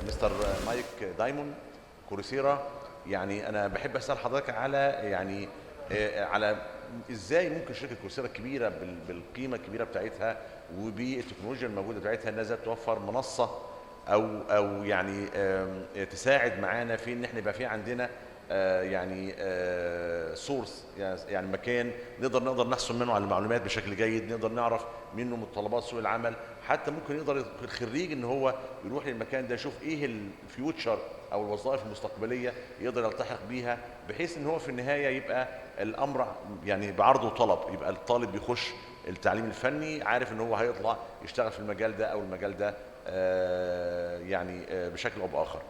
مستر مايك دايمون كورسيرا. يعني انا بحب اسال حضرتك على على ازاي ممكن شركه كورسيرا الكبيره بالقيمه الكبيره بتاعتها وبالتكنولوجيا الموجوده بتاعتها انها ازاي توفر منصه او يعني تساعد معانا في ان احنا يبقى في عندنا سورس، يعني مكان نقدر نحصل منه على المعلومات بشكل جيد، نقدر نعرف منه متطلبات سوق العمل، حتى ممكن يقدر الخريج ان هو يروح للمكان ده يشوف ايه الفيوتشر او الوظائف المستقبليه يقدر يلتحق بيها، بحيث ان هو في النهايه يبقى الامر يعني بعرض وطلب، يبقى الطالب بيخش التعليم الفني عارف ان هو هيطلع يشتغل في المجال ده او المجال ده بشكل او باخر.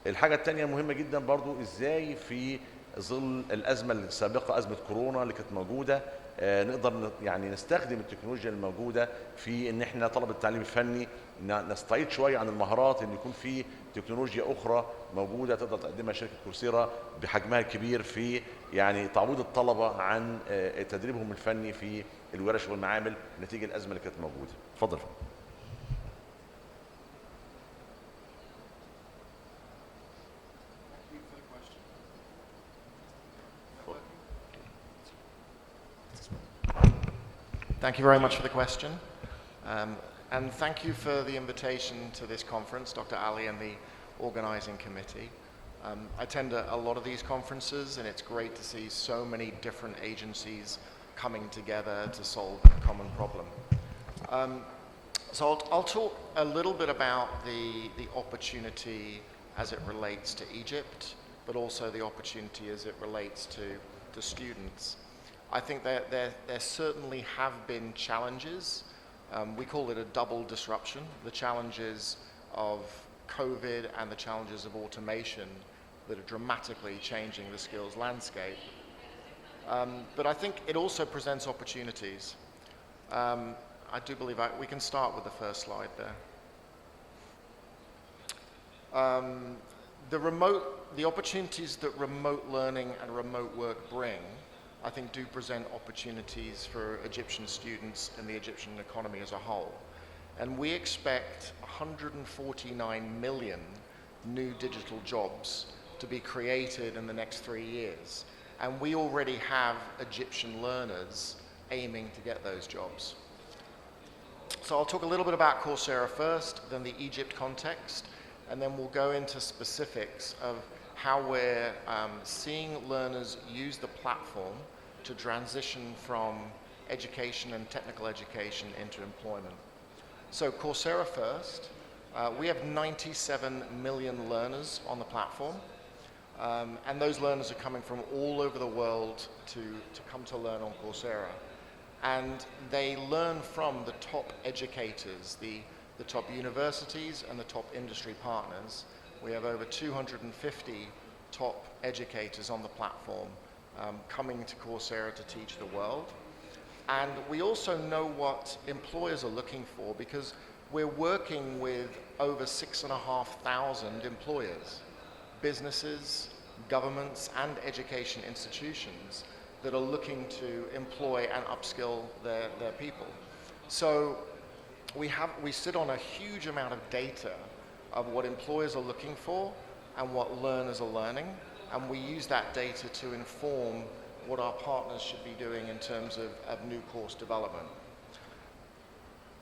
الحاجة التانية مهمة جدا برضو، ازاي في ظل الأزمة السابقة أزمة كورونا اللي كانت موجودة نقدر يعني نستخدم التكنولوجيا الموجودة في ان احنا طلبة التعليم الفني نستعيد شوية عن المهارات، ان يكون في تكنولوجيا أخرى موجودة تقدر تقدمها شركة كورسيرا بحجمها الكبير في يعني تعويض الطلبة عن تدريبهم الفني في الورش والمعامل نتيجة الأزمة اللي كانت موجودة. اتفضل. Thank you very much for the question. And thank you for the invitation to this conference, Dr. Ali and the organizing committee. I attend a lot of these conferences, and it's great to see so many different agencies coming together to solve a common problem. So I'll talk a little bit about the opportunity as it relates to Egypt, but also the opportunity as it relates to students. I think that there certainly have been challenges. We call it a double disruption, the challenges of COVID and the challenges of automation that are dramatically changing the skills landscape. But I think it also presents opportunities. I do believe we can start with the first slide there. The opportunities that remote learning and remote work bring, I think, do present opportunities for Egyptian students and the Egyptian economy as a whole. And we expect 149 million new digital jobs to be created in the next 3 years. And we already have Egyptian learners aiming to get those jobs. So I'll talk a little bit about Coursera first, then the Egypt context, and then we'll go into specifics of how we're seeing learners use the platform to transition from education and technical education into employment. So Coursera first, we have 97 million learners on the platform, and those learners are coming from all over the world to come to learn on Coursera. And they learn from the top educators, the top universities and the top industry partners. We have over 250 top educators on the platform coming to Coursera to teach the world. And we also know what employers are looking for, because we're working with over 6,500 employers, businesses, governments, and education institutions that are looking to employ and upskill their people. So we sit on a huge amount of data of what employers are looking for and what learners are learning, and we use that data to inform what our partners should be doing in terms of new course development.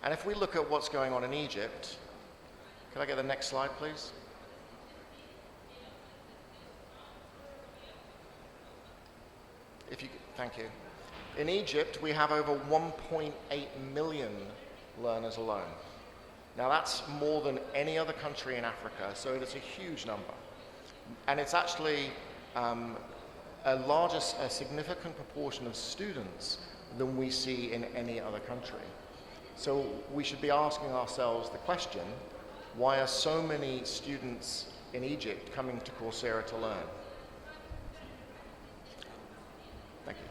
And if we look at what's going on in Egypt, can I get the next slide, please? Thank you. In Egypt, we have over 1.8 million learners alone. Now that's more than any other country in Africa, so it is a huge number. And it's actually a significant proportion of students than we see in any other country. So we should be asking ourselves the question, why are so many students in Egypt coming to Coursera to learn? Thank you.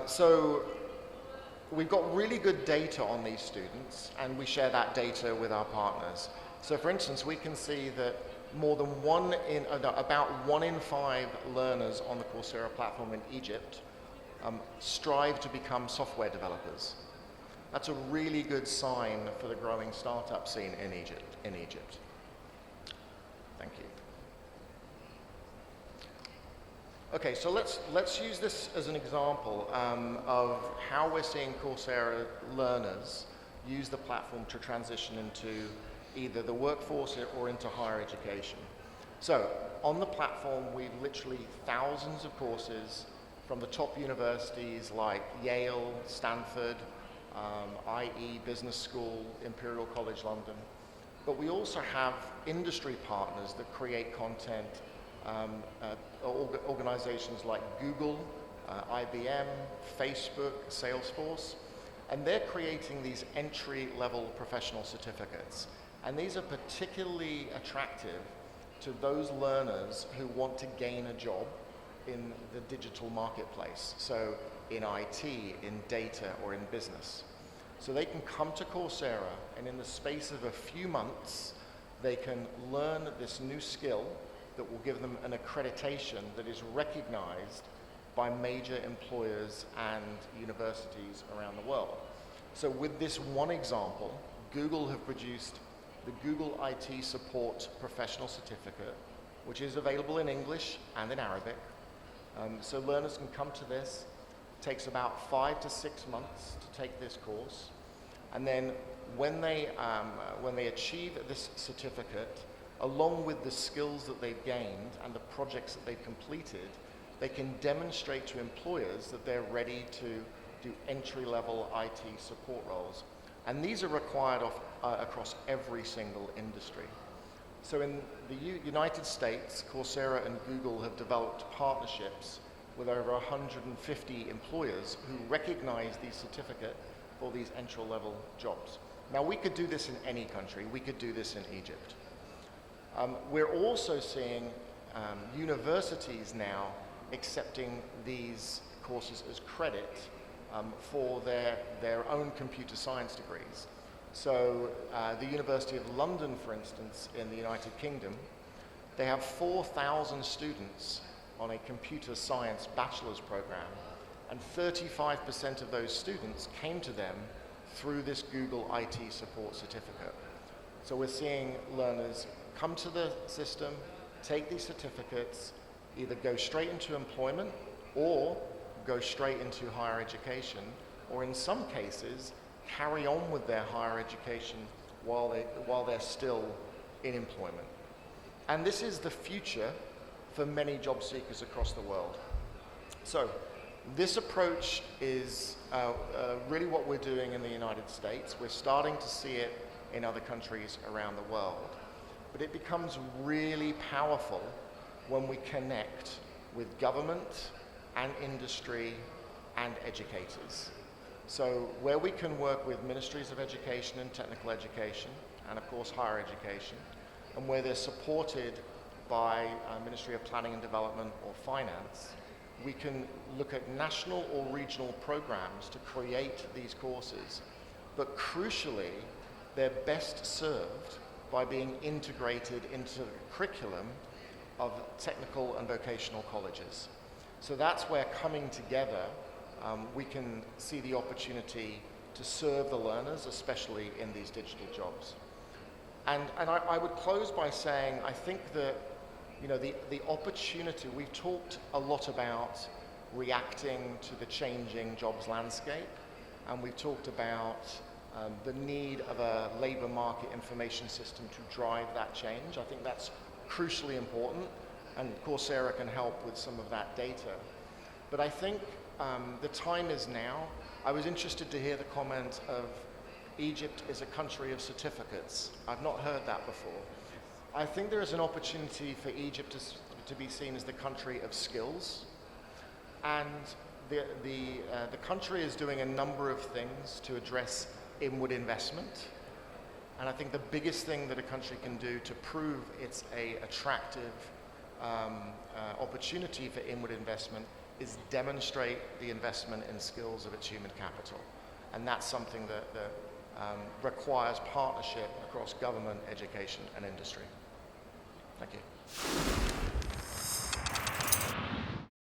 So we've got really good data on these students, and we share that data with our partners. So for instance, we can see that more than about 1 in 5 learners on the Coursera platform in Egypt strive to become software developers. That's a really good sign for the growing startup scene in Egypt. Thank you. Okay, so let's use this as an example of how we're seeing Coursera learners use the platform to transition into either the workforce or into higher education. So on the platform, we've literally thousands of courses from the top universities like Yale, Stanford, IE Business School, Imperial College London. But we also have industry partners that create content, organizations like Google, IBM, Facebook, Salesforce, and they're creating these entry-level professional certificates. And these are particularly attractive to those learners who want to gain a job in the digital marketplace, so in IT, in data, or in business. So they can come to Coursera, and in the space of a few months, they can learn this new skill that will give them an accreditation that is recognized by major employers and universities around the world. So with this one example, Google have produced the Google IT Support Professional Certificate, which is available in English and in Arabic. So learners can come to this. It takes about 5 to 6 months to take this course. And then when they achieve this certificate, along with the skills that they've gained and the projects that they've completed, they can demonstrate to employers that they're ready to do entry-level IT support roles. And these are required across every single industry. So in the United States, Coursera and Google have developed partnerships with over 150 employers who recognize these certificates for these entry-level jobs. Now, we could do this in any country. We could do this in Egypt. We're also seeing universities now accepting these courses as credit for their own computer science degrees. So the University of London, for instance, in the United Kingdom, they have 4,000 students on a computer science bachelor's program, and 35% of those students came to them through this Google IT support certificate. So we're seeing learners come to the system, take these certificates, either go straight into employment or go straight into higher education, or in some cases, carry on with their higher education while they're still in employment. And this is the future for many job seekers across the world. So this approach is really what we're doing in the United States. We're starting to see it in other countries around the world. But it becomes really powerful when we connect with government and industry and educators. So where we can work with ministries of education and technical education, and of course higher education, and where they're supported by Ministry of Planning and Development or Finance, we can look at national or regional programs to create these courses. But crucially, they're best served by being integrated into the curriculum of technical and vocational colleges. So that's where coming together, we can see the opportunity to serve the learners, especially in these digital jobs. And I would close by saying, I think that the opportunity, we've talked a lot about reacting to the changing jobs landscape, and we've talked about the need of a labor market information system to drive that change. I think that's crucially important, and Coursera can help with some of that data. But I think the time is now. I was interested to hear the comment of Egypt is a country of certificates. I've not heard that before. I think there is an opportunity for Egypt to be seen as the country of skills. And the country is doing a number of things to address inward investment. And I think the biggest thing that a country can do to prove it's an attractive opportunity for inward investment is demonstrate the investment in skills of its human capital. And that's something that requires partnership across government, education, and industry. Thank you.